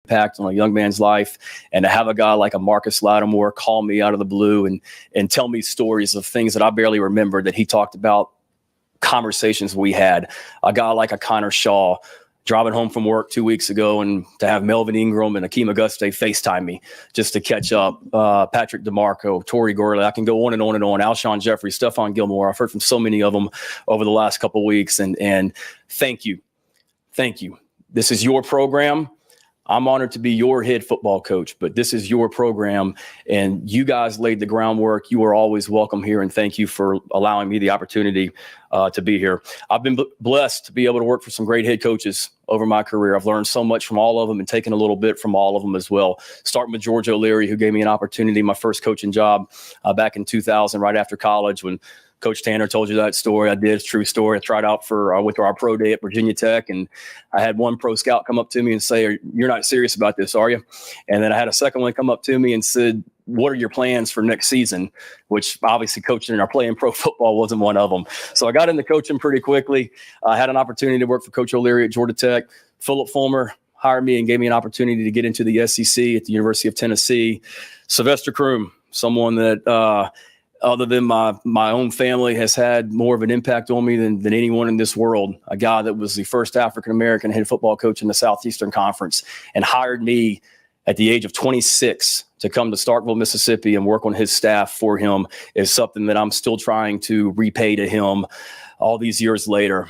impact on a young man's life, and to have a guy like a Marcus Lattimore call me out of the blue and tell me stories of things that I barely remember that he talked about, conversations we had. A guy like a Connor Shaw driving home from work 2 weeks ago, and to have Melvin Ingram and Akeem Auguste FaceTime me just to catch up. Patrick DeMarco, Torrey Gurley, I can go on and on and on. Alshon Jeffrey, Stephon Gilmore. I've heard from so many of them over the last couple of weeks, and thank you. Thank you. This is your program. I'm honored to be your head football coach, but this is your program, and you guys laid the groundwork. You are always welcome here, and thank you for allowing me the opportunity to be here. I've been blessed to be able to work for some great head coaches over my career. I've learned so much from all of them and taken a little bit from all of them as well, starting with George O'Leary, who gave me an opportunity, my first coaching job back in 2000, right after college, when Coach Tanner told you that story. I did. It's a true story. I tried out I went to our pro day at Virginia Tech, and I had one pro scout come up to me and say, "You're not serious about this, are you?" And then I had a second one come up to me and said, "What are your plans for next season?" Which obviously coaching or playing pro football wasn't one of them. So I got into coaching pretty quickly. I had an opportunity to work for Coach O'Leary at Georgia Tech. Philip Fulmer hired me and gave me an opportunity to get into the SEC at the University of Tennessee. Sylvester Croom, someone that other than my own family, has had more of an impact on me than anyone in this world. A guy that was the first African-American head football coach in the Southeastern Conference and hired me at the age of 26 to come to Starkville, Mississippi and work on his staff for him is something that I'm still trying to repay to him all these years later.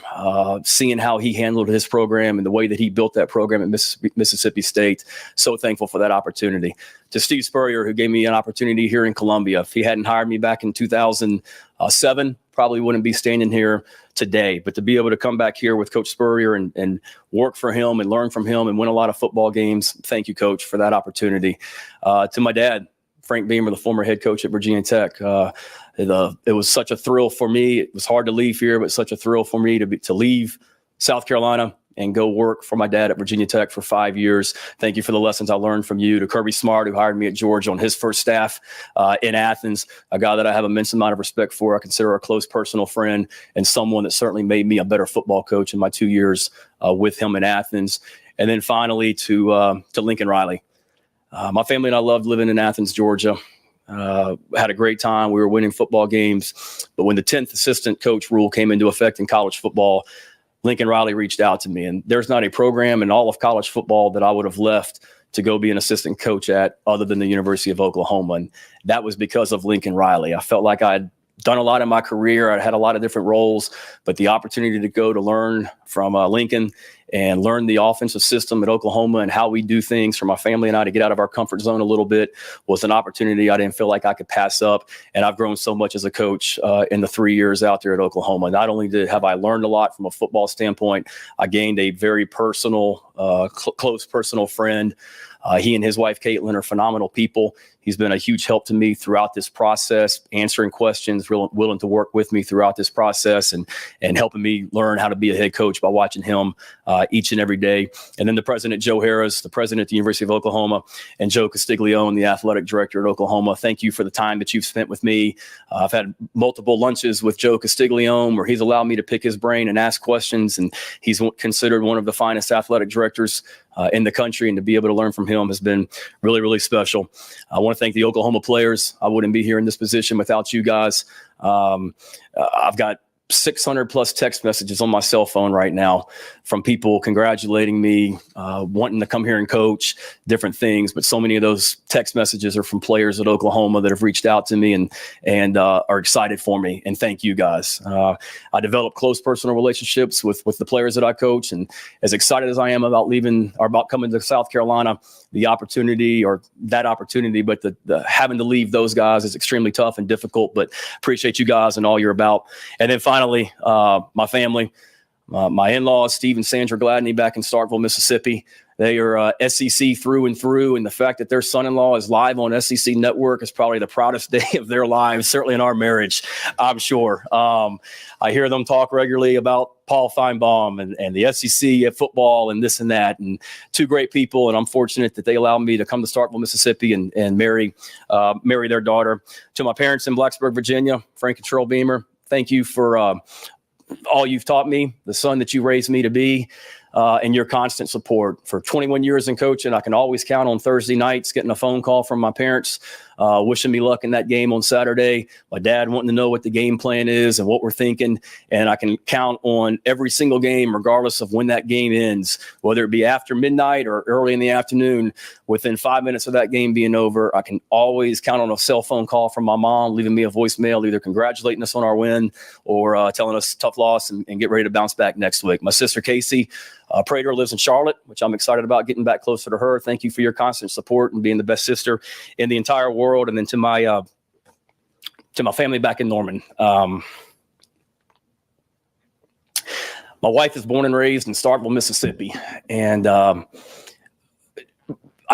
Seeing how he handled his program and the way that he built that program at Mississippi State, so thankful for that opportunity. To Steve Spurrier, who gave me an opportunity here in Columbia. If he hadn't hired me back in 2007, probably wouldn't be standing here today. But to be able to come back here with Coach Spurrier and work for him and learn from him and win a lot of football games, thank you, Coach, for that opportunity. To my dad, Frank Beamer, the former head coach at Virginia Tech. It was such a thrill for me. It was hard to leave here, but such a thrill for me to leave South Carolina and go work for my dad at Virginia Tech for 5 years. Thank you for the lessons I learned from you. To Kirby Smart, who hired me at Georgia on his first staff in Athens, a guy that I have immense amount of respect for. I consider a close personal friend and someone that certainly made me a better football coach in my 2 years with him in Athens. And then finally to Lincoln Riley. My family and I loved living in Athens, Georgia. Had a great time. We were winning football games. But when the 10th assistant coach rule came into effect in college football, Lincoln Riley reached out to me. And there's not a program in all of college football that I would have left to go be an assistant coach at other than the University of Oklahoma. And that was because of Lincoln Riley. I felt like I'd done a lot in my career. I had a lot of different roles, but the opportunity to go to learn from Lincoln and learn the offensive system at Oklahoma and how we do things for my family and I to get out of our comfort zone a little bit was an opportunity I didn't feel like I could pass up. And I've grown so much as a coach in the 3 years out there at Oklahoma. Not only have I learned a lot from a football standpoint, I gained a very personal, close personal friend. He and his wife, Caitlin, are phenomenal people. He's been a huge help to me throughout this process, answering questions, willing to work with me throughout this process and helping me learn how to be a head coach by watching him each and every day. And then the president, Joe Harris, the president at the University of Oklahoma, and Joe Castiglione, the athletic director at Oklahoma. Thank you for the time that you've spent with me. I've had multiple lunches with Joe Castiglione where he's allowed me to pick his brain and ask questions. And he's considered one of the finest athletic directors in the country, and to be able to learn from him has been really, really special. I want to thank the Oklahoma players. I wouldn't be here in this position without you guys. I've got 600 plus text messages on my cell phone right now from people congratulating me, wanting to come here and coach, different things. But so many of those text messages are from players at Oklahoma that have reached out to me and are excited for me. And thank you guys. I developed close personal relationships with the players that I coach. And as excited as I am about leaving or about coming to South Carolina, the opportunity, but the having to leave those guys is extremely tough and difficult, but appreciate you guys and all you're about. And then finally, my family, my in-laws, Steve and Sandra Gladney back in Starkville, Mississippi. They are SEC through and through, and the fact that their son-in-law is live on SEC Network is probably the proudest day of their lives, certainly in our marriage, I'm sure. I hear them talk regularly about Paul Feinbaum and the SEC at football and this and that, and two great people, and I'm fortunate that they allowed me to come to Starkville, Mississippi and marry their daughter. To my parents in Blacksburg, Virginia, Frank and Cheryl Beamer, thank you for all you've taught me, the son that you raised me to be. and your constant support. For 21 years in coaching, I can always count on Thursday nights getting a phone call from my parents wishing me luck in that game on Saturday. My dad wanting to know what the game plan is and what we're thinking. And I can count on every single game, regardless of when that game ends, whether it be after midnight or early in the afternoon. Within 5 minutes of that game being over, I can always count on a cell phone call from my mom, leaving me a voicemail, either congratulating us on our win or telling us tough loss and get ready to bounce back next week. My sister, Casey, Prater, lives in Charlotte, which I'm excited about getting back closer to her. Thank you for your constant support and being the best sister in the entire world. And then to my family back in Norman. My wife is born and raised in Starkville, Mississippi. And I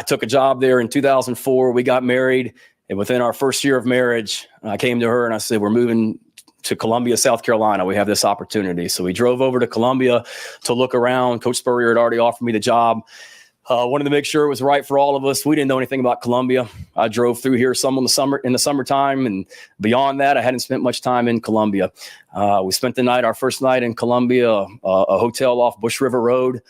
took a job there in 2004. We got married. And within our first year of marriage, I came to her and I said, we're moving to Columbia, South Carolina. We have this opportunity. So we drove over to Columbia to look around. Coach Spurrier had already offered me the job. Wanted to make sure it was right for all of us. We didn't know anything about Columbia. I drove through here some in the summertime, and beyond that, I hadn't spent much time in Columbia. We spent our first night in Columbia, a hotel off Bush River Road.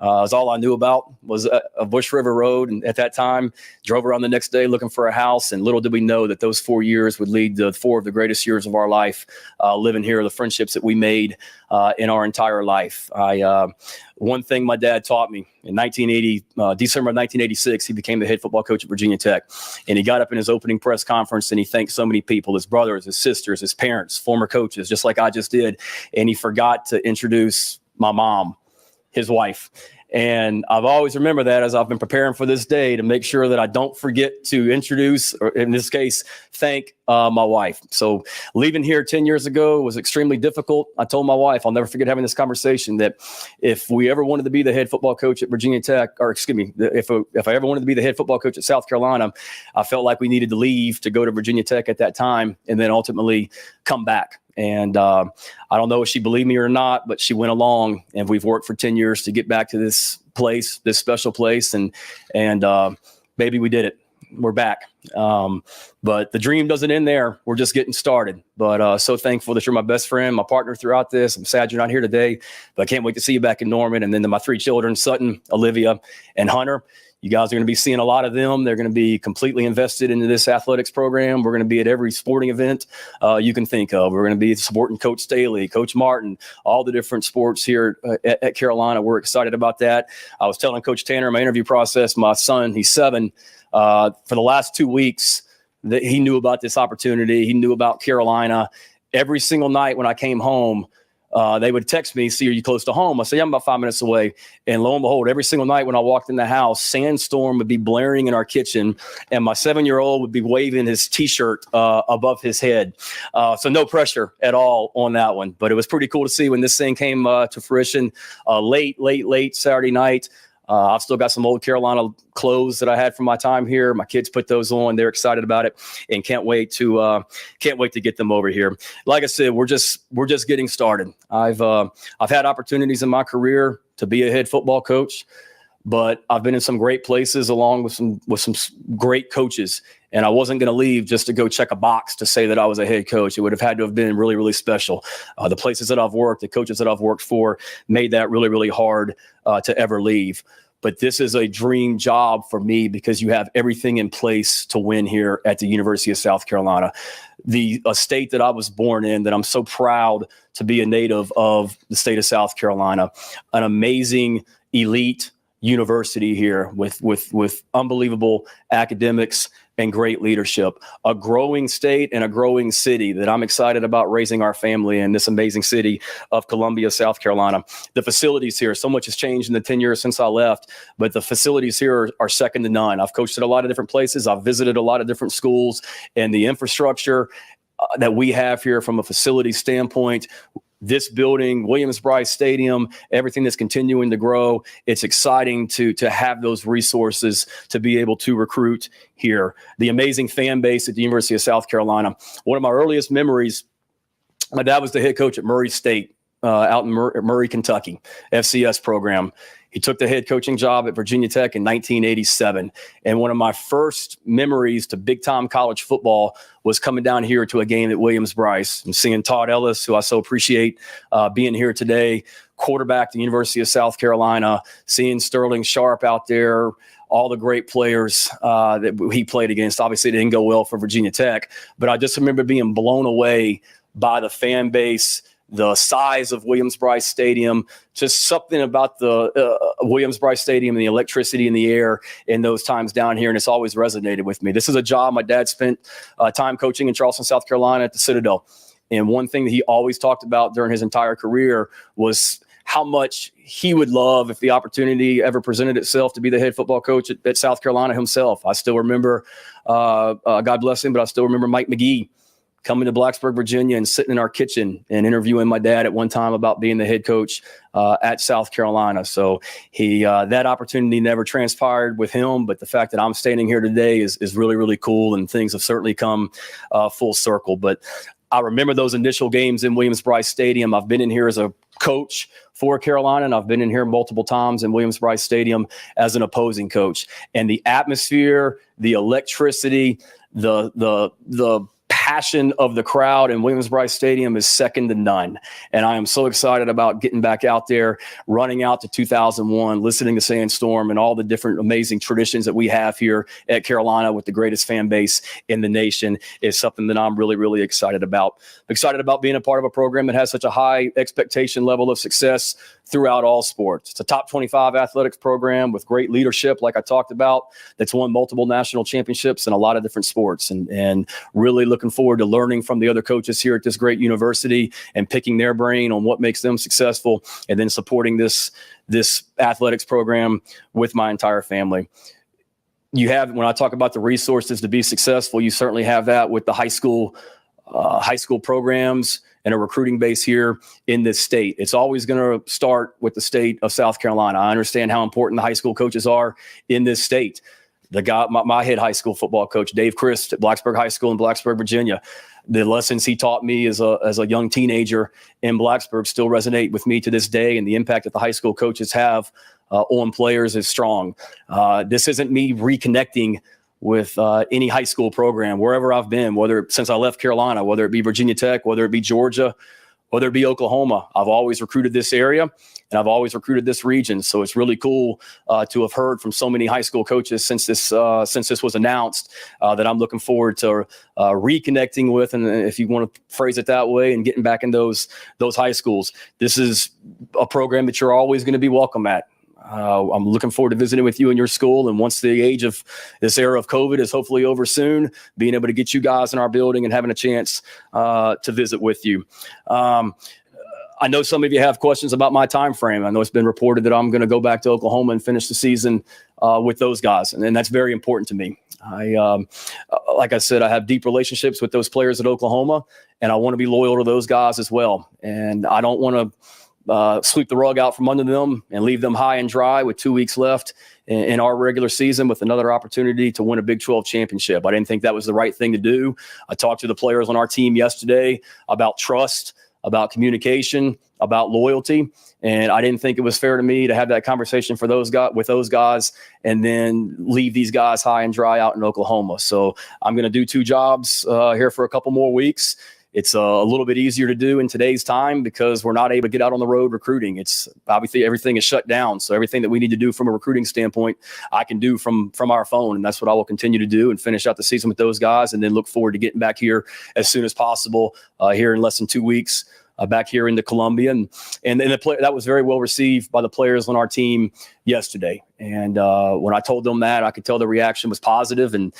That's all I knew about was a Bush River Road. And at that time, drove around the next day looking for a house. And little did we know that those 4 years would lead to 4 of the greatest years of our life, living here, the friendships that we made in our entire life. One thing my dad taught me in December of 1986, he became the head football coach at Virginia Tech. And he got up in his opening press conference and he thanked so many people, his brothers, his sisters, his parents, former coaches, just like I just did. And he forgot to introduce my mom, his wife. And I've always remembered that as I've been preparing for this day to make sure that I don't forget to introduce, or in this case, thank my wife. So leaving here 10 years ago was extremely difficult. I told my wife, I'll never forget having this conversation, that if we ever wanted to be the head football coach at Virginia Tech, or excuse me, if I ever wanted to be the head football coach at South Carolina, I felt like we needed to leave to go to Virginia Tech at that time and then ultimately come back. And I don't know if she believed me or not, but she went along, and we've worked for 10 years to get back to this place, this special place. And baby, we did it. We're back. But the dream doesn't end there. We're just getting started. But so thankful that you're my best friend, my partner throughout this. I'm sad you're not here today, but I can't wait to see you back in Norman. And then to my 3 children, Sutton, Olivia, and Hunter. You guys are going to be seeing a lot of them. They're going to be completely invested into this athletics program. We're going to be at every sporting event you can think of. We're going to be supporting Coach Staley, Coach Martin, all the different sports here at Carolina. We're excited about that. I was telling Coach Tanner in my interview process, my son, he's 7, for the last 2 weeks, that he knew about this opportunity. He knew about Carolina. Every single night when I came home, they would text me, "See, are you close to home?" I say, "I'm about 5 minutes away." And lo and behold, every single night when I walked in the house, Sandstorm would be blaring in our kitchen, and my 7-year-old would be waving his T-shirt above his head. So no pressure at all on that one. But it was pretty cool to see when this thing came to fruition late Saturday night. I've still got some old Carolina clothes that I had from my time here. My kids put those on. They're excited about it and can't wait to get them over here. Like I said, we're just getting started. I've had opportunities in my career to be a head football coach, but I've been in some great places along with some great coaches. And I wasn't going to leave just to go check a box to say that I was a head coach. It would have had to have been really, really special. The places that I've worked, the coaches that I've worked for made that really, really hard to ever leave. But this is a dream job for me because you have everything in place to win here at the University of South Carolina. A state that I was born in, that I'm so proud to be a native of, the state of South Carolina. An amazing elite university here with unbelievable academics and great leadership, a growing state and a growing city that I'm excited about raising our family in, this amazing city of Columbia, South Carolina. The facilities here, so much has changed in the 10 years since I left, but the facilities here are second to none. I've coached at a lot of different places. I've visited a lot of different schools, and the infrastructure that we have here from a facility standpoint, this building, Williams-Brice Stadium, everything that's continuing to grow. It's exciting to have those resources to be able to recruit here. The amazing fan base at the University of South Carolina. One of my earliest memories, my dad was the head coach at Murray State out in Murray, Kentucky, FCS program. He took the head coaching job at Virginia Tech in 1987. And one of my first memories to big-time college football was coming down here to a game at Williams-Brice and seeing Todd Ellis, who I so appreciate being here today, quarterback at the University of South Carolina, seeing Sterling Sharp out there, all the great players that he played against. Obviously, it didn't go well for Virginia Tech, but I just remember being blown away by the fan base, the size of Williams-Brice Stadium, just something about the Williams-Brice Stadium and the electricity in the air in those times down here, and it's always resonated with me. This is a job my dad spent time coaching in Charleston, South Carolina at the Citadel, and one thing that he always talked about during his entire career was how much he would love if the opportunity ever presented itself to be the head football coach at South Carolina himself. I still remember, God bless him, but I still remember Mike McGee coming to Blacksburg, Virginia, and sitting in our kitchen and interviewing my dad at one time about being the head coach at South Carolina. So that opportunity never transpired with him, but the fact that I'm standing here today is really, really cool, and things have certainly come full circle. But I remember those initial games in Williams-Brice Stadium. I've been in here as a coach for Carolina, and I've been in here multiple times in Williams-Brice Stadium as an opposing coach. And the atmosphere, the electricity, the passion of the crowd in Williams-Brice Stadium is second to none. And I am so excited about getting back out there, running out to 2001, listening to Sandstorm and all the different amazing traditions that we have here at Carolina with the greatest fan base in the nation is something that I'm really, really excited about. I'm excited about being a part of a program that has such a high expectation level of success throughout all sports. It's a top 25 athletics program with great leadership, like I talked about, that's won multiple national championships in a lot of different sports, and really looking forward to learning from the other coaches here at this great university and picking their brain on what makes them successful, and then supporting this athletics program with my entire family. You have, when I talk about the resources to be successful, you certainly have that with the high school programs and a recruiting base here in this state. It's always going to start with the state of South Carolina. I understand how important the high school coaches are in this state. The guy, my head high school football coach, Dave Christ at Blacksburg High School in Blacksburg, Virginia, the lessons he taught me as a young teenager in Blacksburg still resonate with me to this day, and the impact that the high school coaches have on players is strong. This isn't me reconnecting with any high school program, wherever I've been, whether since I left Carolina, whether it be Virginia Tech, whether it be Georgia, whether it be Oklahoma. I've always recruited this area, and I've always recruited this region. So it's really cool to have heard from so many high school coaches since this was announced that I'm looking forward to reconnecting with, and if you want to phrase it that way, and getting back in those high schools. This is a program that you're always going to be welcome at. I'm looking forward to visiting with you in your school. And once the age of this era of COVID is hopefully over soon, being able to get you guys in our building and having a chance to visit with you. I know some of you have questions about my time frame. I know it's been reported that I'm going to go back to Oklahoma and finish the season with those guys. And that's very important to me. Like I said, I have deep relationships with those players at Oklahoma, and I want to be loyal to those guys as well. And I don't want to sweep the rug out from under them and leave them high and dry with 2 weeks left in our regular season with another opportunity to win a Big 12 championship. I didn't think that was the right thing to do. I talked to the players on our team yesterday about trust, about communication, about loyalty, and I didn't think it was fair to me to have that conversation with those guys and then leave these guys high and dry out in Oklahoma. So I'm going to do 2 jobs here for a couple more weeks. It's a little bit easier to do in today's time because we're not able to get out on the road recruiting. It's obviously everything is shut down. So everything that we need to do from a recruiting standpoint, I can do from our phone. And that's what I will continue to do and finish out the season with those guys, and then look forward to getting back here as soon as possible here in less than 2 weeks. Back here into Columbia, and that was very well received by the players on our team yesterday. And when I told them that, I could tell the reaction was positive, and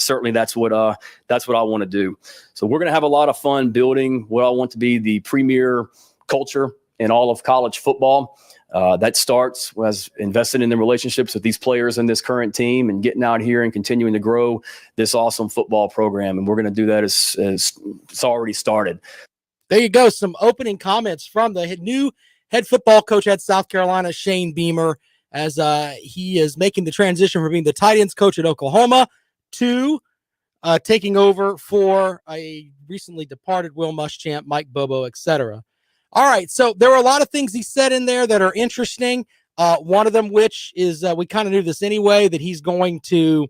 certainly that's what I want to do. So we're going to have a lot of fun building what I want to be the premier culture in all of college football. That starts as investing in the relationships with these players in this current team, and getting out here and continuing to grow this awesome football program. And we're going to do that as it's already started. There you go. Some opening comments from the new head football coach at South Carolina, Shane Beamer, as he is making the transition from being the tight ends coach at Oklahoma to taking over for a recently departed Will Muschamp, Mike Bobo, etc. All right. So there were a lot of things he said in there that are interesting. One of them, which is we kind of knew this anyway, that he's going to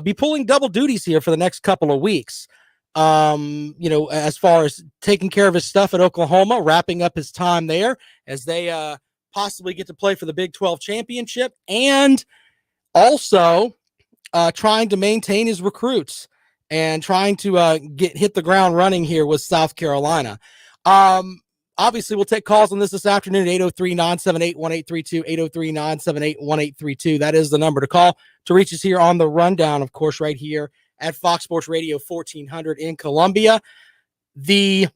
be pulling double duties here for the next couple of weeks. As far as taking care of his stuff at Oklahoma, wrapping up his time there as they possibly get to play for the Big 12 championship, and also trying to maintain his recruits and trying to hit the ground running here with South Carolina. Obviously, we'll take calls on this afternoon at 803-978-1832, 803-978-1832. That is the number to call to reach us here on the rundown, of course, right here at Fox Sports Radio 1400 in Columbia. He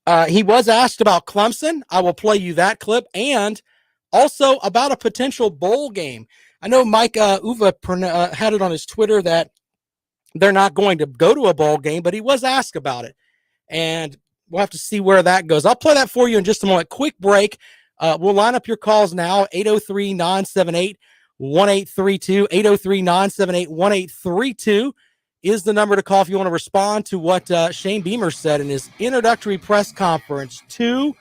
was asked about Clemson. I will play you that clip, and also about a potential bowl game. I know Mike Uva had it on his Twitter that they're not going to go to a bowl game, but he was asked about it, and we'll have to see where that goes. I'll play that for you in just a moment. Quick break. We'll line up your calls now, 803-978-1832, 803-978-1832 is the number to call if you want to respond to what Shane Beamer said in his introductory press conference to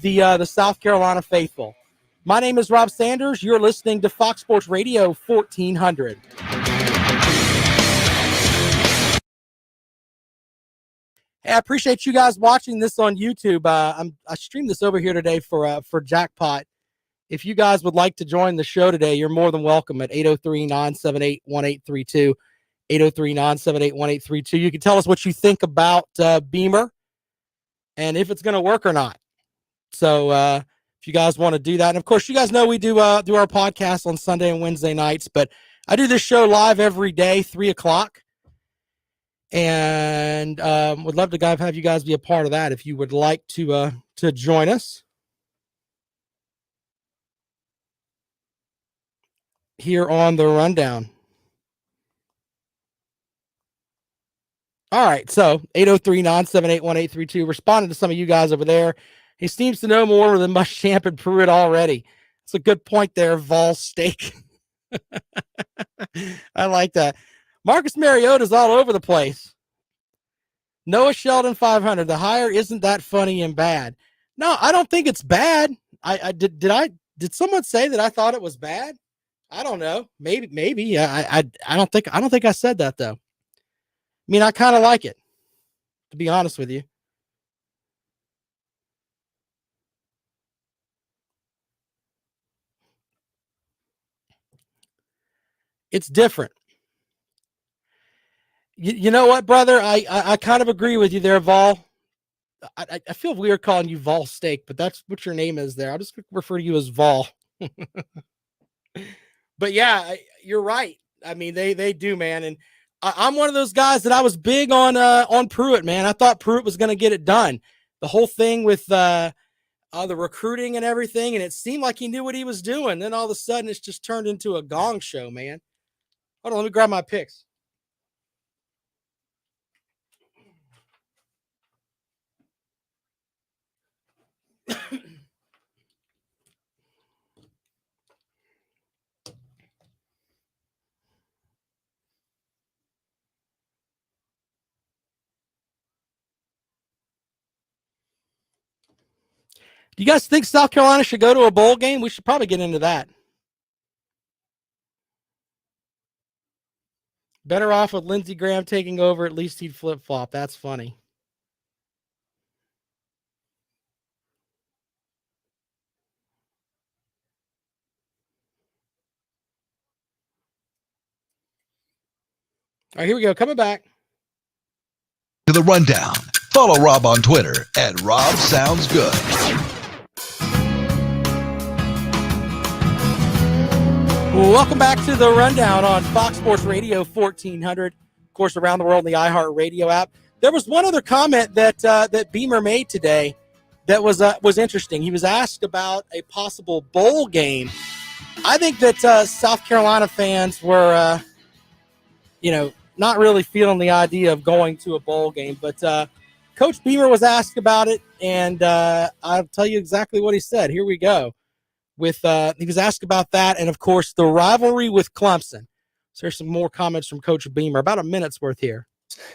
the South Carolina faithful. My name is Rob Sanders. You're listening to Fox Sports Radio 1400. Hey, I appreciate you guys watching this on YouTube. I streamed this over here today for Jackpot. If you guys would like to join the show today, you're more than welcome at 803-978-1832, 803-978-1832. You can tell us what you think about Beamer and if it's going to work or not. So if you guys want to do that, and of course, you guys know we do our podcast on Sunday and Wednesday nights, but I do this show live every day, 3:00. And would love to have you guys be a part of that if you would like to join us here on the rundown. All right, so 803-978-1832. Responding to some of you guys over there. He seems to know more than Muschamp and Pruitt already. That's a good point there, Vol Steak. I like that. Marcus Mariota's all over the place. Noah Sheldon 500. The hire isn't that funny and bad. No, I don't think it's bad. Did someone say that I thought it was bad? I don't know. Maybe. I don't think I said that though. I mean, I kind of like it, to be honest with you. It's different. You know what, brother? I kind of agree with you there, Vol. I feel weird calling you Vol Steak, but that's what your name is there. I'll just refer to you as Vol. But yeah, you're right. I mean, they do, man. And I'm one of those guys that I was big on Pruitt, man. I thought Pruitt was going to get it done. The whole thing with the recruiting and everything, and it seemed like he knew what he was doing. Then all of a sudden, it's just turned into a gong show, man. Hold on, let me grab my picks. Do you guys think South Carolina should go to a bowl game? We should probably get into that. Better off with Lindsey Graham taking over. At least he'd flip-flop. That's funny. All right, here we go. Coming back to the rundown. Follow Rob on Twitter at RobSoundsGood. Welcome back to the rundown on Fox Sports Radio 1400, of course, around the world in the iHeartRadio app. There was one other comment that Beamer made today that was interesting. He was asked about a possible bowl game. I think that South Carolina fans were, not really feeling the idea of going to a bowl game. But Coach Beamer was asked about it, and I'll tell you exactly what he said. Here we go. He was asked about that, and of course the rivalry with Clemson. So there's some more comments from Coach Beamer, about a minute's worth here.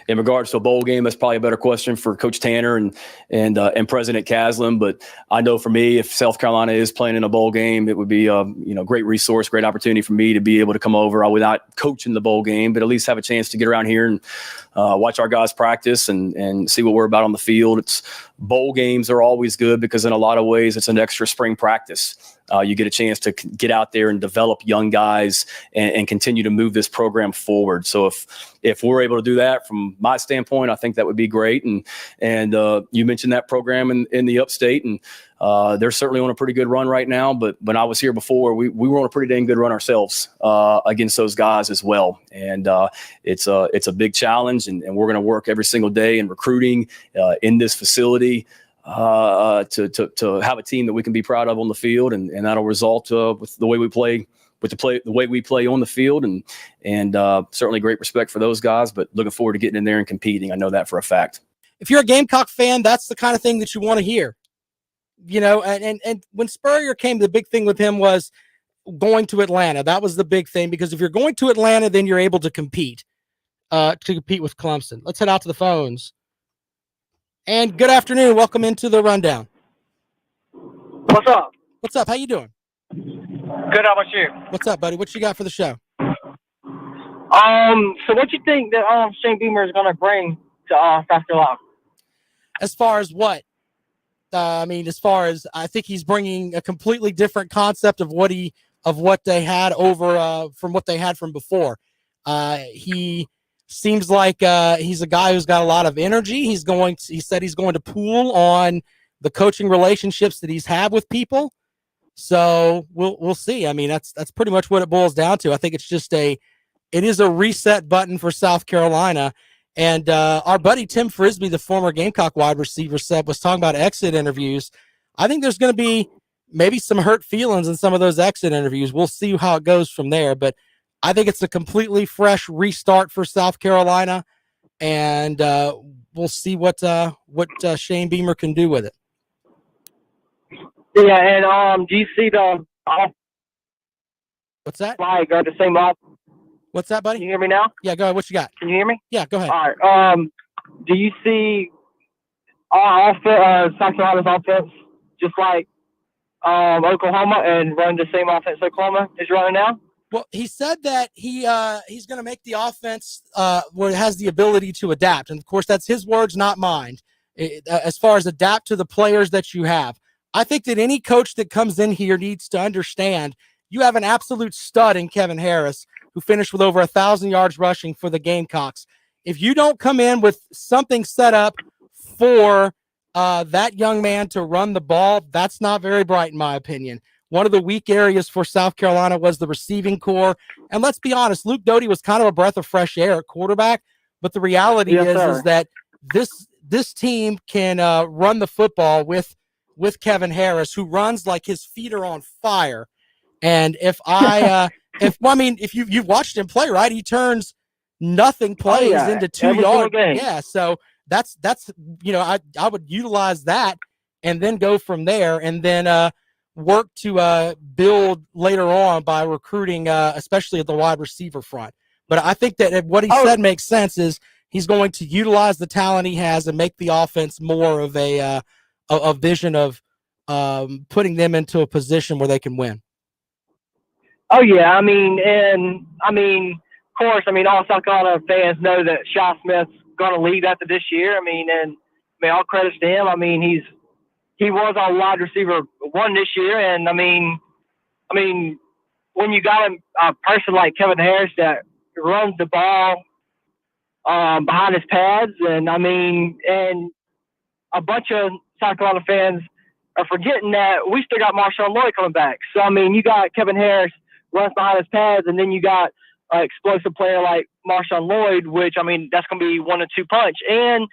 in regards to a bowl game, that's probably a better question for Coach Tanner and President Caslin. But I know for me, if South Carolina is playing in a bowl game, it would be a great resource, great opportunity for me to be able to come over. I would not coach in the bowl game, but at least have a chance to get around here and watch our guys practice and see what we're about on the field. Bowl games are always good because in a lot of ways it's an extra spring practice. You get a chance to get out there and develop young guys and continue to move this program forward. So if we're able to do that from my standpoint, I think that would be great. And you mentioned that program in the upstate, and they're certainly on a pretty good run right now. But when I was here before, we were on a pretty dang good run ourselves against those guys as well. And it's a big challenge, and we're going to work every single day in recruiting in this facility to have a team that we can be proud of on the field, and that'll result with the way we play. The way we play on the field, and certainly great respect for those guys, but looking forward to getting in there and competing. I know that for a fact. If you're a Gamecock fan, that's the kind of thing that you want to hear. And when Spurrier came, the big thing with him was going to Atlanta. That was the big thing, because if you're going to Atlanta, then you're able to compete with Clemson. Let's head out to the phones. And good afternoon. Welcome into the rundown. What's up? What's up? How you doing? Good. How about you? What's up, buddy? What you got for the show? So what you think that Shane Beamer is going to bring to South Carolina? As far as what? As far as I think he's bringing a completely different concept of what they had over from what they had from before. He seems like he's a guy who's got a lot of energy. He said he's going to pool on the coaching relationships that he's had with people. So we'll see. I mean, that's pretty much what it boils down to. I think it's just it is a reset button for South Carolina. And our buddy Tim Frisbee, the former Gamecock wide receiver, was talking about exit interviews. I think there's going to be maybe some hurt feelings in some of those exit interviews. We'll see how it goes from there. But I think it's a completely fresh restart for South Carolina, and we'll see what Shane Beamer can do with it. Yeah, and do you see the What's that? like the same off? What's that, buddy? Can you hear me now? Yeah, go ahead. What you got? Can you hear me? Yeah, go ahead. All right. Do you see our South Carolina's offense just like Oklahoma, and run the same offense Oklahoma is running now? Well, he said that he's going to make the offense where it has the ability to adapt, and of course that's his words, not mine. As far as adapt to the players that you have, I think that any coach that comes in here needs to understand you have an absolute stud in Kevin Harris, who finished with over 1,000 yards rushing for the Gamecocks. If you don't come in with something set up for that young man to run the ball, that's not very bright in my opinion. One of the weak areas for South Carolina was the receiving core. And let's be honest, Luke Doty was kind of a breath of fresh air at quarterback. But the reality is that this team can run the football with Kevin Harris, who runs like his feet are on fire. And if you've watched him play, right, he turns nothing plays into 2 yards. Yeah, so that's I would utilize that and then go from there, and then work to build later on by recruiting, especially at the wide receiver front. But I think that what he said makes sense. Is he's going to utilize the talent he has and make the offense more of a vision of putting them into a position where they can win. Oh yeah, of course, all South Carolina fans know that Shi Smith's going to lead after this year. All credits to him. He was our wide receiver one this year, and when you got a person like Kevin Harris that runs the ball behind his pads, and a bunch of South Carolina fans are forgetting that we still got Marshawn Lloyd coming back. So you got Kevin Harris runs behind his pads, and then you got an explosive player like Marshawn Lloyd, which that's going to be 1-2 punch, and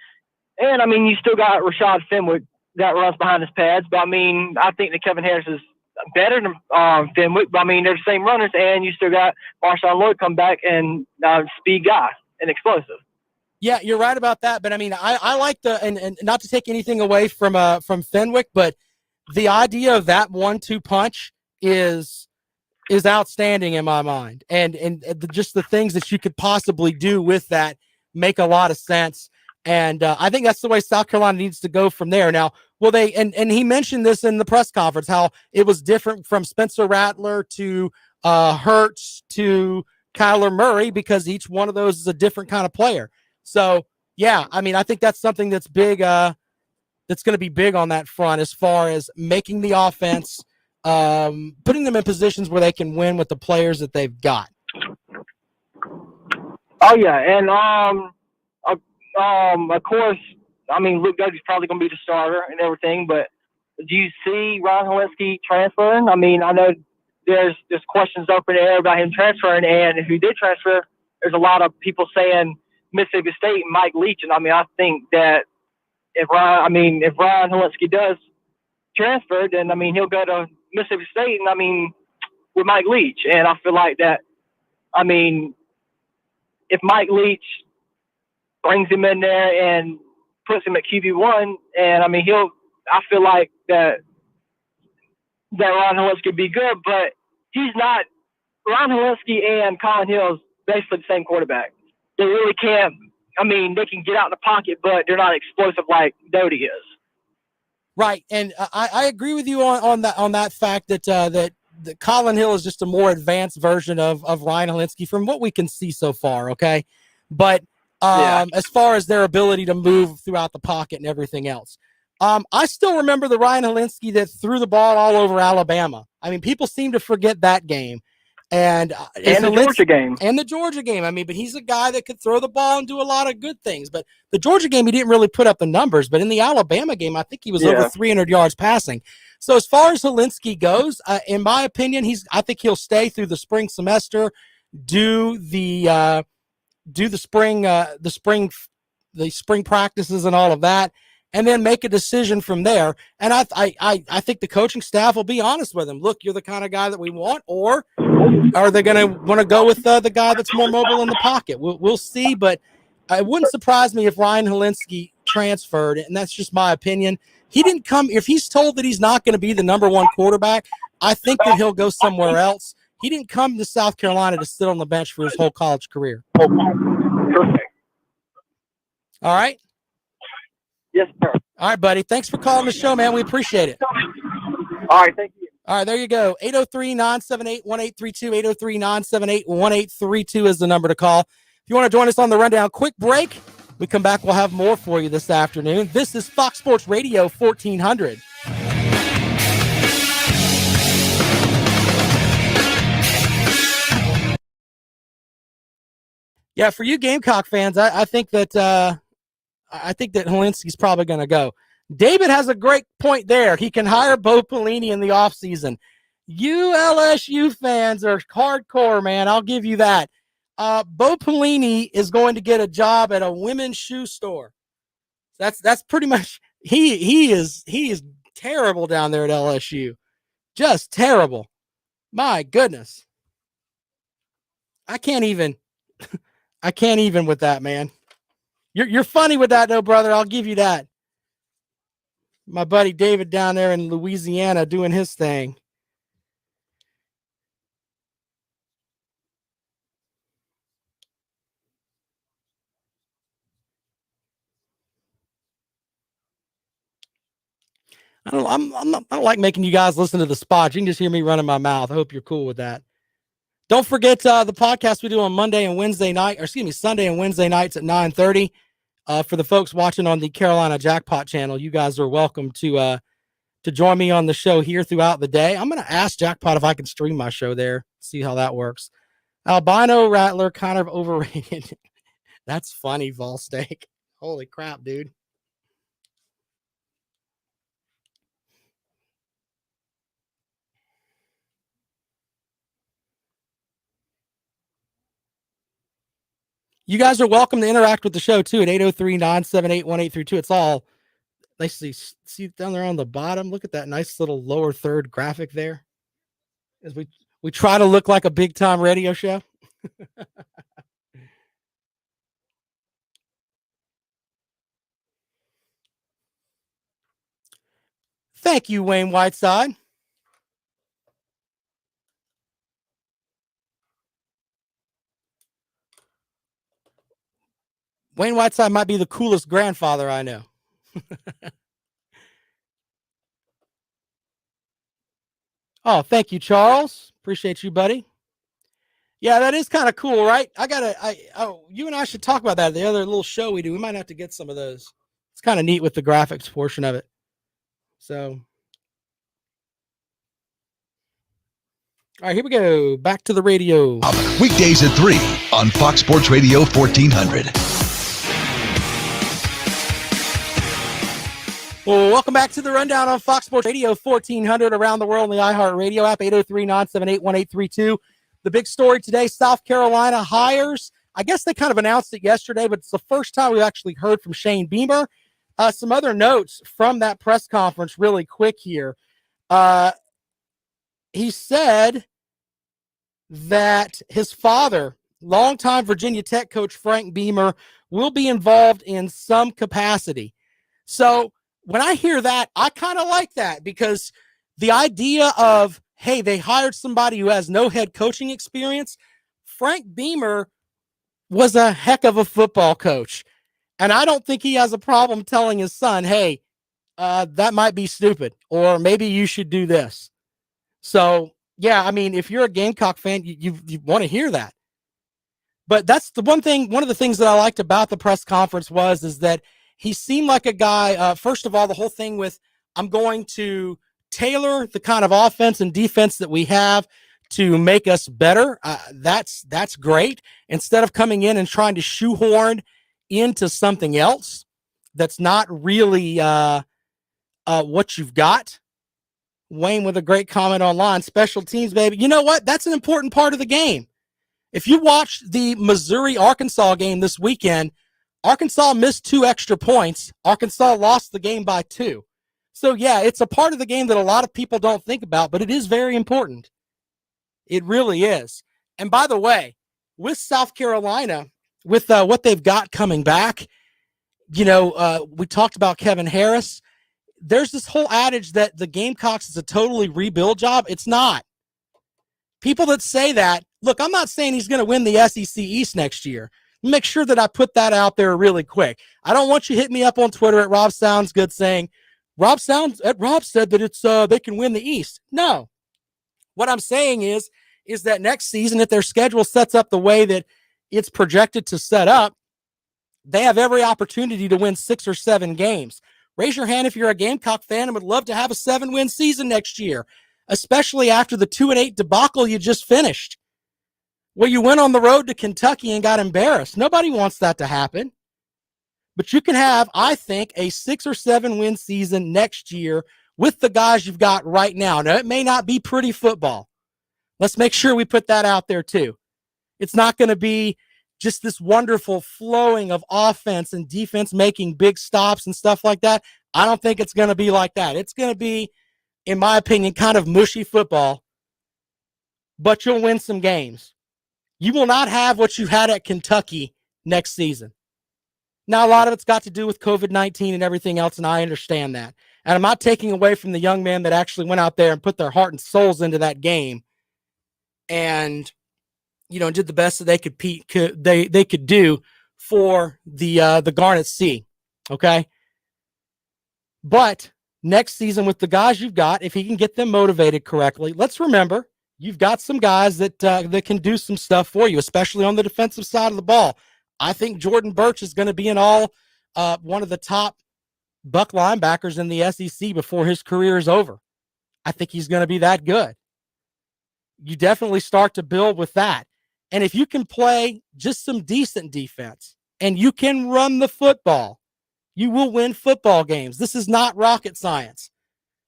you still got Rashad Fenwick that runs behind his pads. But I think that Kevin Harris is better than Fenwick. But they're the same runners, and you still got Marshawn Lloyd come back and speed guy and explosive. Yeah, you're right about that. But I like and not to take anything away from Fenwick, but the idea of that 1-2 punch is outstanding in my mind, and just the things that you could possibly do with that make a lot of sense. And I think that's the way South Carolina needs to go from there. Now, will they? And he mentioned this in the press conference, how it was different from Spencer Rattler to Hurts to Kyler Murray, because each one of those is a different kind of player. So, yeah, I mean, I think that's something that's big. That's going to be big on that front as far as making the offense, putting them in positions where they can win with the players that they've got. Oh yeah, and of course, I mean, Luke Douglas probably going to be the starter and everything, but do you see Ryan Hilinski transferring? I mean, I know there's questions up in the air about him transferring, and if he did transfer, there's a lot of people saying Mississippi State and Mike Leach, and I mean, I think that if Ryan Hilinski does transfer, then I mean he'll go to Mississippi State, and I mean with Mike Leach, and I feel like that. I mean, if Mike Leach brings him in there and puts him at QB1, and I mean I feel like that Ryan Hilinski could be good, but he's not. Ryan Hilinski and Colin Hill's basically the same quarterback. They really can't. I mean, they can get out in the pocket, but they're not explosive like Doty is. Right, and I agree with you on that fact that that Colin Hill is just a more advanced version of Ryan Hilinski from what we can see so far. Okay, but as far as their ability to move throughout the pocket and everything else, I still remember the Ryan Hilinski that threw the ball all over Alabama. I mean, people seem to forget that game. And the Georgia game. And the Georgia game. I mean, but he's a guy that could throw the ball and do a lot of good things. But the Georgia game, he didn't really put up the numbers. But in the Alabama game, I think he was over 300 yards passing. So as far as Hilinski goes, in my opinion, I think he'll stay through the spring semester, do the spring practices and all of that, and then make a decision from there. And I think the coaching staff will be honest with him. Look, you're the kind of guy that we want, or are they going to want to go with the guy that's more mobile in the pocket? We'll see, but it wouldn't surprise me if Ryan Hilinski transferred, and that's just my opinion. He didn't come – if he's told that he's not going to be the number one quarterback, I think that he'll go somewhere else. He didn't come to South Carolina to sit on the bench for his whole college career. Perfect. All right? Yes, sir. All right, buddy. Thanks for calling the show, man. We appreciate it. All right, thank you. All right, there you go. 803-978-1832, 803-978-1832 is the number to call. If you want to join us on the rundown, quick break. We come back, we'll have more for you this afternoon. This is Fox Sports Radio 1400. Yeah, for you Gamecock fans, I think that Hilinski's probably going to go. David has a great point there. He can hire Bo Pelini in the offseason. You LSU fans are hardcore, man. I'll give you that. Bo Pelini is going to get a job at a women's shoe store. That's pretty much he is terrible down there at LSU. Just terrible. My goodness. I can't even with that, man. You're funny with that though, brother. I'll give you that. My buddy David down there in Louisiana doing his thing. I don't like making you guys listen to the spots. You can just hear me running my mouth. I hope you're cool with that. Don't forget the podcast we do on Sunday and Wednesday nights at 9:30. For the folks watching on the Carolina Jackpot channel, you guys are welcome to join me on the show here throughout the day. I'm going to ask Jackpot if I can stream my show there, see how that works. Albino Rattler, kind of overrated. That's funny, Volsteak. Holy crap, dude. You guys are welcome to interact with the show too at 803-978-1832. It's all nicely see down there on the bottom. Look at that nice little lower third graphic there. As we try to look like a big time radio show. Thank you, Wayne Whiteside. Wayne Whiteside might be the coolest grandfather I know. Oh, thank you, Charles. Appreciate you, buddy. Yeah, that is kind of cool, right? You and I should talk about that. The other little show we do, we might have to get some of those. It's kind of neat with the graphics portion of it. So, all right, here we go. Back to the radio. Weekdays at 3 on Fox Sports Radio 1400. Well, welcome back to the Rundown on Fox Sports Radio 1400 around the world on the iHeartRadio app, 803-978-1832. The big story today, South Carolina hires. I guess they kind of announced it yesterday, but it's the first time we've actually heard from Shane Beamer. Some other notes from that press conference really quick here. He said that his father, longtime Virginia Tech coach Frank Beamer, will be involved in some capacity. So when I hear that, I kind of like that, because the idea of, hey, they hired somebody who has no head coaching experience. Frank Beamer was a heck of a football coach. And I don't think he has a problem telling his son, hey, that might be stupid, or maybe you should do this. So, yeah, I mean, if you're a Gamecock fan, you want to hear that. But that's the one of the things that I liked about the press conference is that he seemed like a guy, first of all, the whole thing with, I'm going to tailor the kind of offense and defense that we have to make us better. That's great. Instead of coming in and trying to shoehorn into something else that's not really what you've got. Wayne with a great comment online, special teams, baby. You know what? That's an important part of the game. If you watched the Missouri-Arkansas game this weekend, Arkansas missed 2 extra points. Arkansas lost the game by 2. So, yeah, it's a part of the game that a lot of people don't think about, but it is very important. It really is. And by the way, with South Carolina, with what they've got coming back, we talked about Kevin Harris. There's this whole adage that the Gamecocks is a totally rebuild job. It's not. People that say that, look, I'm not saying he's going to win the SEC East next year. Make sure that I put that out there really quick. I don't want you to hit me up on Twitter at Rob Sounds Good saying, Rob said that it's they can win the East. No. What I'm saying is that next season, if their schedule sets up the way that it's projected to set up, they have every opportunity to win 6 or 7 games. Raise your hand if you're a Gamecock fan and would love to have a 7-win season next year, especially after the 2-8 debacle you just finished, where you went on the road to Kentucky and got embarrassed. Nobody wants that to happen. But you can have, I think, a 6 or 7 win season next year with the guys you've got right now. Now, it may not be pretty football. Let's make sure we put that out there too. It's not going to be just this wonderful flowing of offense and defense making big stops and stuff like that. I don't think it's going to be like that. It's going to be, in my opinion, kind of mushy football, but you'll win some games. You will not have what you had at Kentucky next season. Now, a lot of it's got to do with COVID-19 and everything else, and I understand that. And I'm not taking away from the young men that actually went out there and put their heart and souls into that game and, did the best that they could do for the Garnet Sea, okay? But next season with the guys you've got, if he can get them motivated correctly, let's remember, you've got some guys that can do some stuff for you, especially on the defensive side of the ball. I think Jordan Burch is going to be one of the top Buck linebackers in the SEC before his career is over. I think he's going to be that good. You definitely start to build with that. And if you can play just some decent defense and you can run the football, you will win football games. This is not rocket science.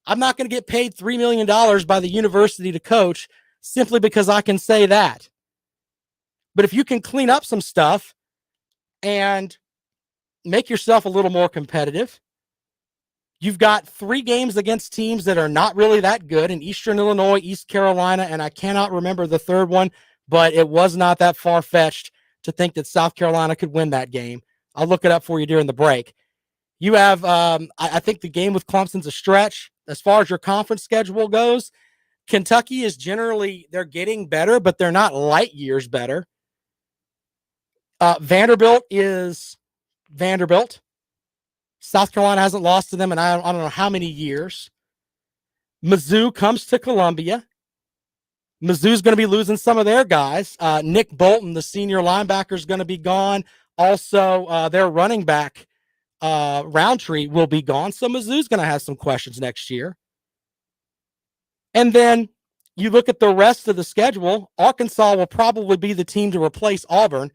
I'm not going to get paid $3 million by the university to coach simply because I can say that. But if you can clean up some stuff and make yourself a little more competitive, you've got 3 games against teams that are not really that good in Eastern Illinois, East Carolina, and I cannot remember the third one, but it was not that far-fetched to think that South Carolina could win that game. I'll look it up for you during the break. You have, I think the game with Clemson's a stretch. As far as your conference schedule goes, Kentucky is generally, they're getting better, but they're not light years better. Vanderbilt is Vanderbilt. South Carolina hasn't lost to them in I don't know how many years. Mizzou comes to Columbia. Mizzou's going to be losing some of their guys. Nick Bolton, the senior linebacker, is going to be gone. Also, their running back, Roundtree, will be gone. So Mizzou's going to have some questions next year. And then you look at the rest of the schedule. Arkansas will probably be the team to replace Auburn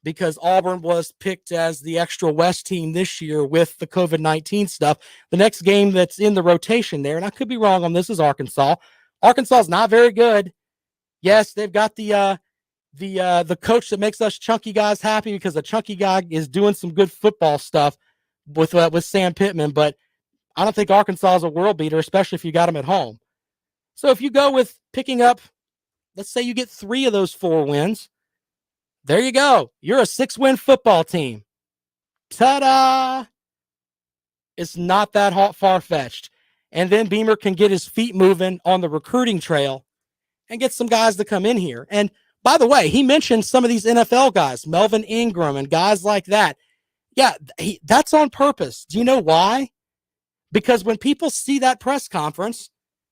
because Auburn was picked as the extra West team this year with the COVID-19 stuff. The next game that's in the rotation there, and I could be wrong on this, is Arkansas. Arkansas is not very good. Yes, they've got the coach that makes us chunky guys happy because the chunky guy is doing some good football stuff with Sam Pittman, but I don't think Arkansas is a world beater, especially if you got them at home. So if you go with picking up, let's say you get 3 of those 4 wins, there you go. You're a 6-win football team. Ta-da! It's not that far-fetched. And then Beamer can get his feet moving on the recruiting trail and get some guys to come in here. And by the way, he mentioned some of these NFL guys, Melvin Ingram and guys like that. Yeah, that's on purpose. Do you know why? Because when people see that press conference,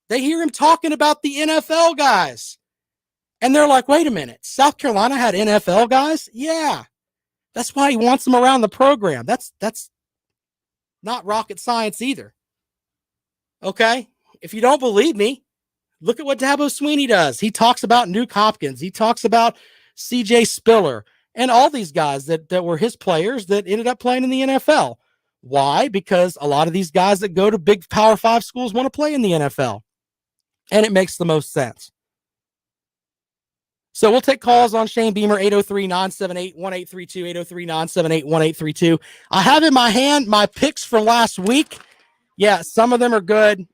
they hear him talking about the NFL guys. And they're like, wait a minute, South Carolina had NFL guys? Yeah. That's why he wants them around the program. That's not rocket science either. Okay? If you don't believe me, look at what Dabo Swinney does. He talks about Nuke Hopkins. He talks about CJ Spiller and all these guys that were his players that ended up playing in the NFL. Why? Because a lot of these guys that go to big Power 5 schools want to play in the NFL. And it makes the most sense. So we'll take calls on Shane Beamer, 803-978-1832, 803-978-1832. I have in my hand my picks from last week. Yeah, some of them are good.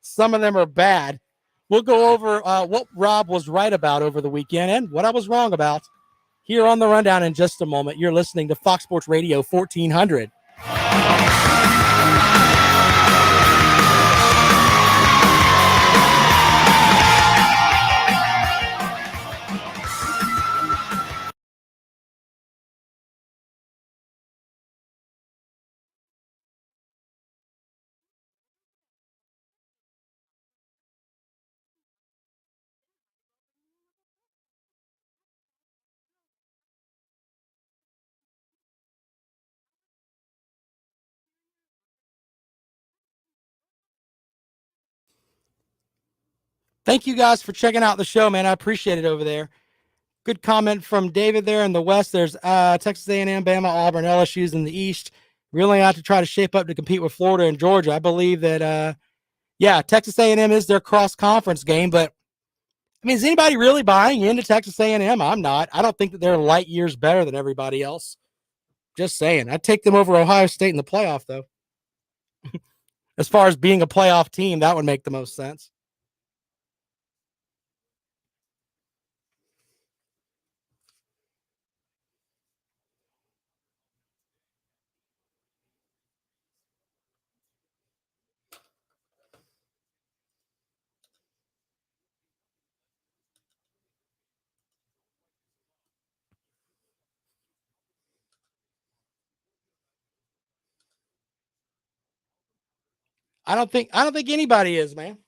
Some of them are bad. We'll go over what Rob was right about over the weekend and what I was wrong about here on the Rundown in just a moment. You're listening to Fox Sports Radio 1400. Thank you guys for checking out the show, man. I appreciate it over there. Good comment from David there in the West. There's Texas A&M, Bama, Auburn, LSU's in the East. Really have to try to shape up to compete with Florida and Georgia. I believe that, Texas A&M is their cross-conference game. But, I mean, is anybody really buying into Texas A&M? I'm not. I don't think that they're light years better than everybody else. Just saying. I'd take them over Ohio State in the playoff, though. As far as being a playoff team, that would make the most sense. I don't think anybody is, man.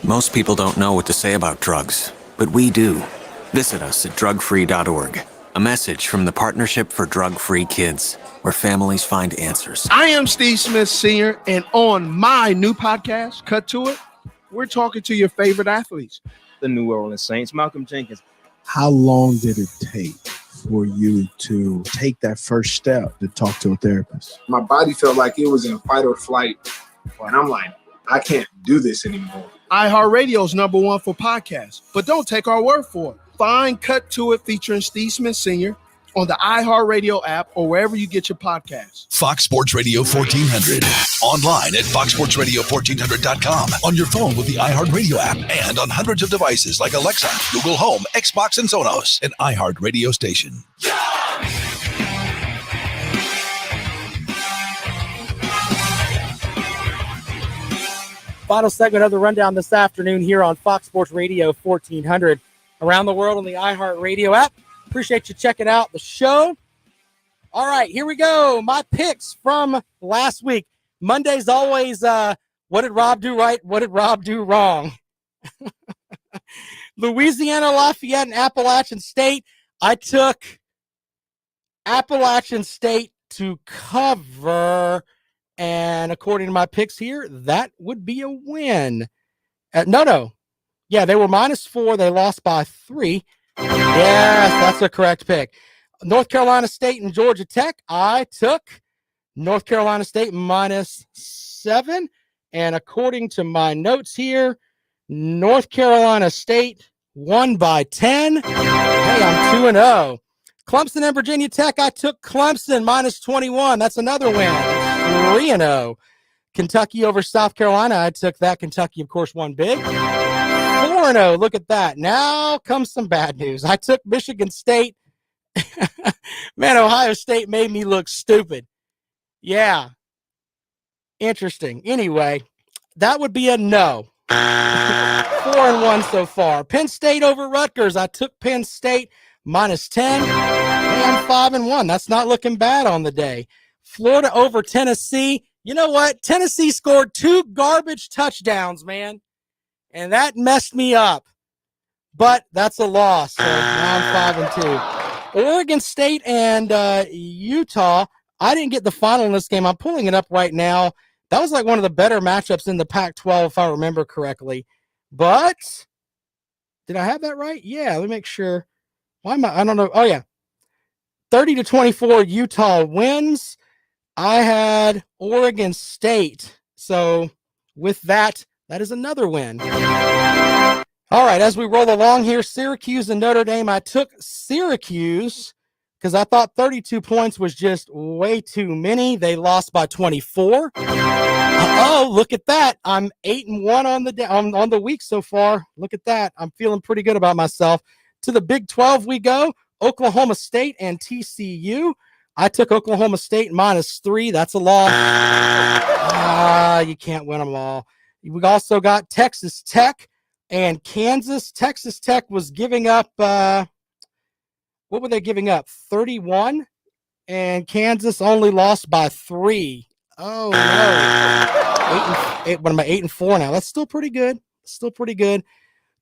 Most people don't know what to say about drugs, but we do. Visit us at drugfree.org. A message from the Partnership for Drug-Free Kids, where families find answers. I am Steve Smith Sr., and on my new podcast, Cut to It, we're talking to your favorite athletes. The New Orleans Saints, Malcolm Jenkins. How long did it take for you to take that first step to talk to a therapist? My body felt like it was in fight or flight, and I'm like, I can't do this anymore. iHeartRadio's #1 for podcasts, but don't take our word for it. Find Cut to It featuring Steve Smith Sr. on the iHeartRadio app or wherever you get your podcasts. Fox Sports Radio 1400. Online at foxsportsradio1400.com. On your phone with the iHeartRadio app and on hundreds of devices like Alexa, Google Home, Xbox, and Sonos. An iHeartRadio station. Final segment of the rundown this afternoon here on Fox Sports Radio 1400. Around the world on the iHeartRadio app. Appreciate you checking out the show. All right, here we go. My picks from last week. Monday's always, what did Rob do right? What did Rob do wrong? Louisiana Lafayette and Appalachian State. I took Appalachian State to cover, and according to my picks here, that would be a win. No. Yeah, they were -4. They lost by 3. Yes, that's a correct pick. North Carolina State and Georgia Tech. I took North Carolina State -7. And according to my notes here, North Carolina State won by 10. Hey, I'm 2-0. Clemson and Virginia Tech. I took Clemson -21. That's another win. 3-0. Kentucky over South Carolina. I took that. Kentucky, of course, won big. 4-0. Look at that. Now comes some bad news. I took Michigan State. Man, Ohio State made me look stupid. Yeah. Interesting. Anyway, that would be a no. 4-1 so far. Penn State over Rutgers. I took Penn State -10. Hey, I'm 5-1. That's not looking bad on the day. Florida over Tennessee. You know what? Tennessee scored 2 garbage touchdowns, man. And that messed me up. But that's a loss. So now I'm 5-2. Oregon State and Utah. I didn't get the final in this game. I'm pulling it up right now. That was like one of the better matchups in the Pac-12, if I remember correctly. But did I have that right? Yeah, let me make sure. Why am I don't know. Oh, yeah. 30-24, Utah wins. I had Oregon State. So with that, that is another win. All right, as we roll along here, Syracuse and Notre Dame. I took Syracuse because I thought 32 points was just way too many. They lost by 24. Oh, look at that. I'm 8-1 on the week so far. Look at that. I'm feeling pretty good about myself. To the Big 12 we go. Oklahoma State and TCU. I took Oklahoma State -3. That's a loss. You can't win them all. We also got Texas Tech and Kansas. Texas Tech was giving up, what were they giving up? 31. And Kansas only lost by 3. Oh, no. What am I, 8-4 now? That's still pretty good. Still pretty good.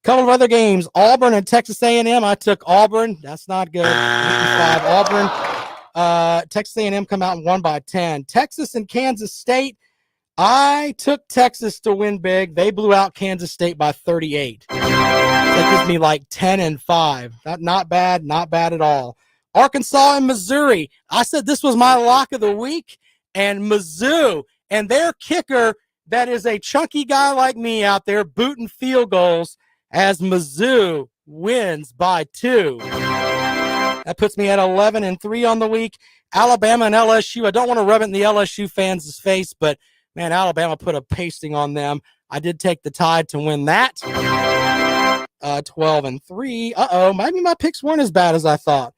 Couple of other games. Auburn and Texas A&M. I took Auburn. That's not good. 8-5. Auburn. Texas A&M come out and won by 10. Texas and Kansas State. I took Texas to win big. They blew out Kansas State by 38. So that gives me like 10-5. Not bad. Not bad at all. Arkansas and Missouri. I said this was my lock of the week. And Mizzou and their kicker, that is a chunky guy like me out there booting field goals as Mizzou wins by 2. That puts me at 11-3 on the week. Alabama and LSU. I don't want to rub it in the LSU fans' face, but man, Alabama put a pasting on them. I did take the Tide to win that. 12-3. Maybe my picks weren't as bad as I thought.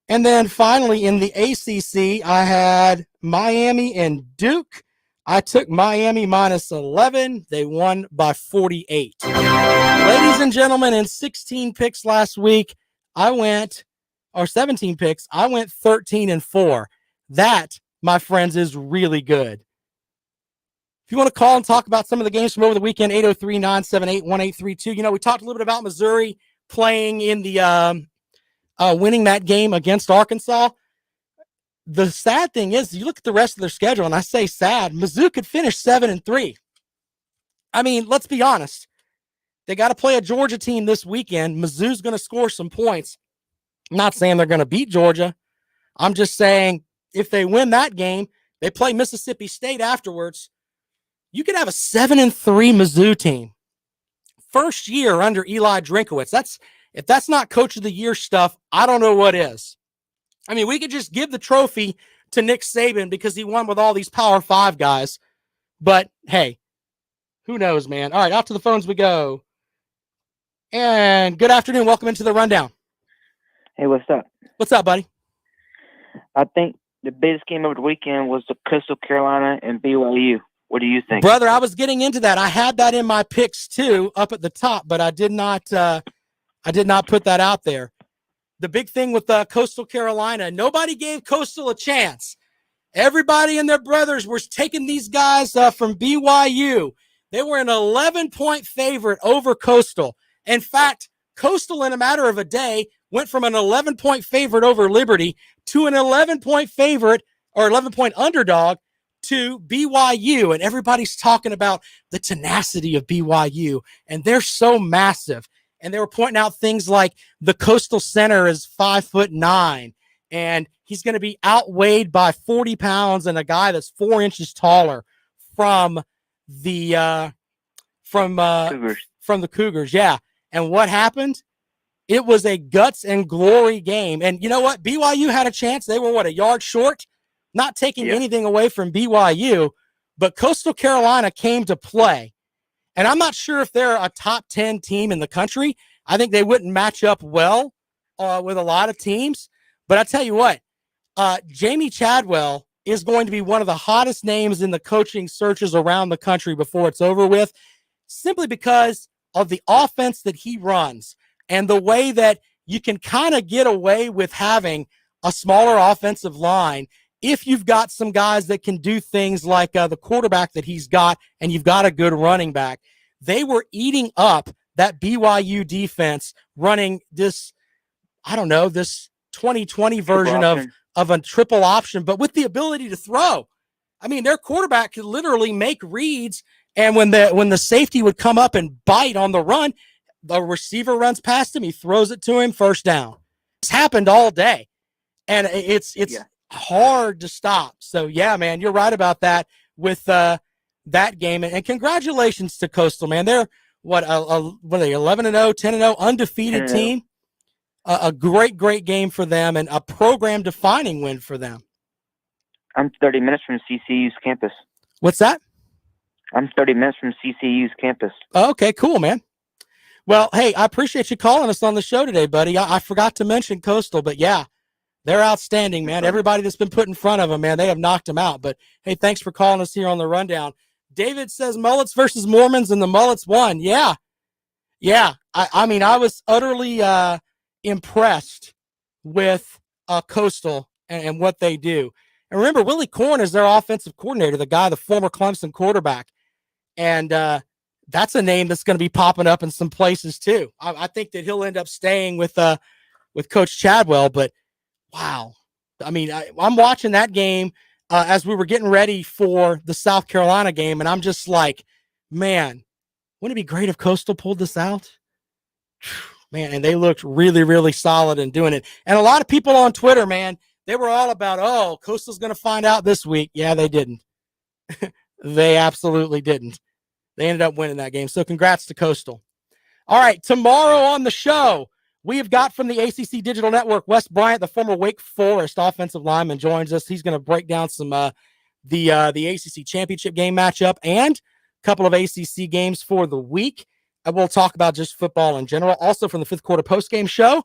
And then finally in the ACC, I had Miami and Duke. I took Miami -11. They won by 48. Ladies and gentlemen, in 16 picks last week, 17 picks, I went 13-4. That, my friends, is really good. If you want to call and talk about some of the games from over the weekend, 803-978-1832. You know, we talked a little bit about Missouri playing in the winning that game against Arkansas. The sad thing is, you look at the rest of their schedule, and I say sad, Mizzou could finish 7-3. I mean, let's be honest. They got to play a Georgia team this weekend. Mizzou's going to score some points. I'm not saying they're going to beat Georgia. I'm just saying if they win that game, they play Mississippi State afterwards. You could have a 7-3 Mizzou team. First year under Eli Drinkowitz. If that's not coach of the year stuff, I don't know what is. I mean, we could just give the trophy to Nick Saban because he won with all these Power 5 guys. But, hey, who knows, man? All right, off to the phones we go. And good afternoon. Welcome into the Rundown. Hey, what's up? What's up, buddy? I think the biggest game of the weekend was the Coastal Carolina and BYU. What do you think? Brother, I was getting into that. I had that in my picks too, up at the top, but I did not put that out there. The big thing with Coastal Carolina, nobody gave Coastal a chance. Everybody and their brothers were taking these guys from BYU. They were an 11-point favorite over Coastal. In fact, Coastal, in a matter of a day, went from an 11-point favorite over Liberty to an 11-point favorite or 11-point underdog to BYU. And everybody's talking about the tenacity of BYU. And they're so massive. And they were pointing out things like the Coastal center is 5'9", and he's going to be outweighed by 40 pounds and a guy that's 4 inches taller from the Cougars. Yeah. And what happened? It was a guts and glory game. And you know what? BYU had a chance. They were, a yard short? Not taking anything away from BYU, but Coastal Carolina came to play. And I'm not sure if they're a top 10 team in the country. I think they wouldn't match up well with a lot of teams. But I tell you what, Jamie Chadwell is going to be one of the hottest names in the coaching searches around the country before it's over with, simply because of the offense that he runs and the way that you can kind of get away with having a smaller offensive line if you've got some guys that can do things like the quarterback that he's got and you've got a good running back. They were eating up that BYU defense running this, this 2020 version of a triple option, but with the ability to throw. I mean, their quarterback could literally make reads, and when the safety would come up and bite on the run, the receiver runs past him, he throws it to him, first down. It's happened all day, and it's hard to stop. So, yeah, man, you're right about that with that game. And congratulations to Coastal, man. They're, what are they, 11-0, 10-0, undefeated team? A great game for them and a program-defining win for them. I'm 30 minutes from CCU's campus. What's that? I'm 30 minutes from CCU's campus. Oh, okay, cool, man. Well, hey, I appreciate you calling us on the show today, buddy. I forgot to mention Coastal, but yeah, they're outstanding, man. Everybody that's been put in front of them, man, they have knocked them out. But, hey, thanks for calling us here on the Rundown. David says Mullets versus Mormons, and the Mullets won. Yeah. I mean, I was utterly impressed with Coastal and what they do. And remember, Willie Korn is their offensive coordinator, the former Clemson quarterback. And that's a name that's going to be popping up in some places too. I think that he'll end up staying with Coach Chadwell. But, wow. I mean, I'm watching that game as we were getting ready for the South Carolina game, and I'm just like, man, wouldn't it be great if Coastal pulled this out? Man, and they looked really, really solid in doing it. And a lot of people on Twitter, man, they were all about, Coastal's going to find out this week. Yeah, they didn't. They absolutely didn't. They ended up winning that game. So congrats to Coastal. All right, tomorrow on the show, we have got from the ACC Digital Network, Wes Bryant, the former Wake Forest offensive lineman, joins us. He's going to break down some the ACC championship game matchup and a couple of ACC games for the week. And we'll talk about just football in general. Also from the fifth quarter postgame show,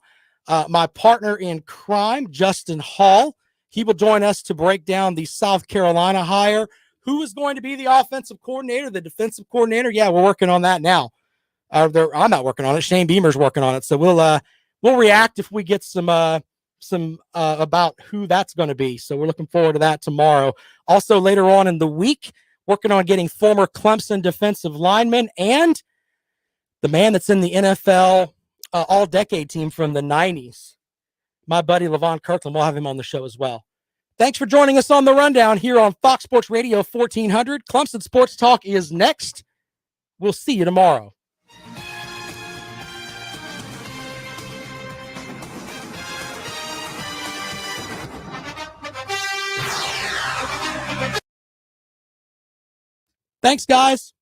my partner in crime, Justin Hall, he will join us to break down the South Carolina hire. Who is going to be the offensive coordinator, the defensive coordinator? Yeah, we're working on that now. I'm not working on it. Shane Beamer's working on it. So we'll react if we get some about who that's going to be. So we're looking forward to that tomorrow. Also later on in the week, working on getting former Clemson defensive lineman and the man that's in the NFL all-decade team from the 90s, my buddy Levon Kirkland. We'll have him on the show as well. Thanks for joining us on the Rundown here on Fox Sports Radio 1400. Clemson Sports Talk is next. We'll see you tomorrow. Thanks, guys.